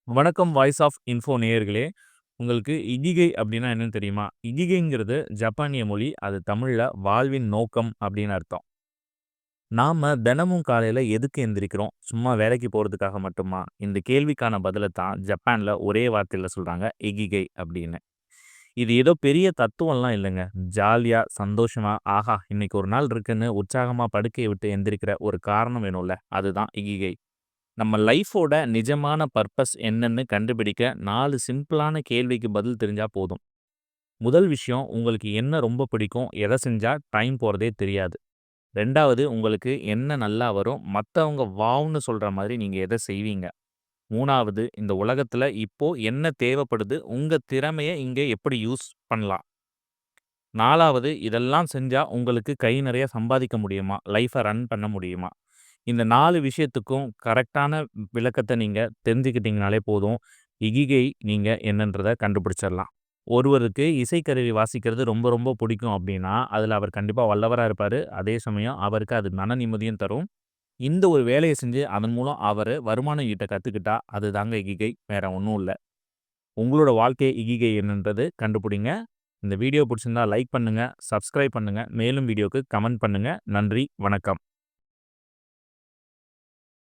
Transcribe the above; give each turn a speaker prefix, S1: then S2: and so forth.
S1: வணக்கம் voice of info நேயர்களே! உங்களுக்கு இகிகை அப்டின்னா என்னன்னு தெரியுமா? இகிகைங்கிறது ஜப்பானிய மொழி. அது தமிழ்ல வாழ்வின் நோக்கம் அப்டின்னு அர்த்தம். நாம தினமும் காலையில எதுக்கு எந்திரிக்கிறோம்? சும்மா வேலைக்கு போறதுக்காக மட்டுமா? இந்த கேள்விக்கான பதில தான் ஜப்பான்ல ஒரே வார்த்தையில சொல்றாங்க இகிகை அப்டின்னு. இது ஏதோ பெரிய தத்துவம்லாம் இல்லங்க. ஜாலியா, சந்தோஷமா, ஆஹா! இன்னைக்கு ஒரு நாள் இருக்குன்னு உற்சாகமா படுக்கைய விட்டு எந்திரிக்கிற ஒரு காரணம் வேணும்ல, அதுதான் இகிகை. நம்ம லைஃபோட நிஜமான பர்ப்பஸ் என்னன்னு கண்டுபிடிக்க 4 சிம்பிளான கேள்விக்கு பதில் தெரிஞ்சா போதும். முதல் விஷயம் உங்களுக்கு என்ன ரொம்ப பிடிக்கும்? எத செஞ்சா டைம் போறதே தெரியாது. 2வது உங்களுக்கு என்ன நல்லா வரும்? மத்தவங்க வாவ்ன்னு சொல்ற மாதிரி நீங்க எத செய்வீங்க? 3வது இந்த உலகத்துல இப்போ என்ன தேவைப்படுது? உங்க திறமைய இங்க எப்படி யூஸ் பண்ணலாம்? 4வது இதெல்லாம் செஞ்சா உங்களுக்கு கை நிறைய சம்பாதிக்க முடியுமா? லைஃப ரன் பண்ண முடியுமா? இந்த 4 விஷயத்துக்கும் கரெக்ட்டான விளக்கத்த நீங்க தெரிஞ்சுக்கிட்டீங்கனாலே போதும். இகிகை நீங்க என்னன்றத கண்டுபிடிச்சிடலாம். ஒருவருக்கு இசைக்கருவி வாசிக்கிறது ரொம்ப ரொம்ப பிடிக்கும் அப்டின்னா, அதுல அவர் கண்டிப்பா வல்லவரா இருப்பாரு. அதே சமயம் அவருக்கு அது மன நிம்மதியும் தரும். இந்த ஒரு வேலைய செஞ்சு அதன் மூலம் அவரு வருமானம் ஈட்ட கத்துக்கிட்டா, அதுதாங்க இகிகை. வேற ஒண்ணும் இல்ல. உங்களோட வாழ்க்கை இகிகை என்னன்றது கண்டுபிடிங்க. இந்த வீடியோ பிடிச்சிருந்தா லைக் பண்ணுங்க, சப்ஸ்கிரைப் பண்ணுங்க. மேலும் வீடியோக்கு கமெண்ட் பண்ணுங்க. நன்றி, வணக்கம்.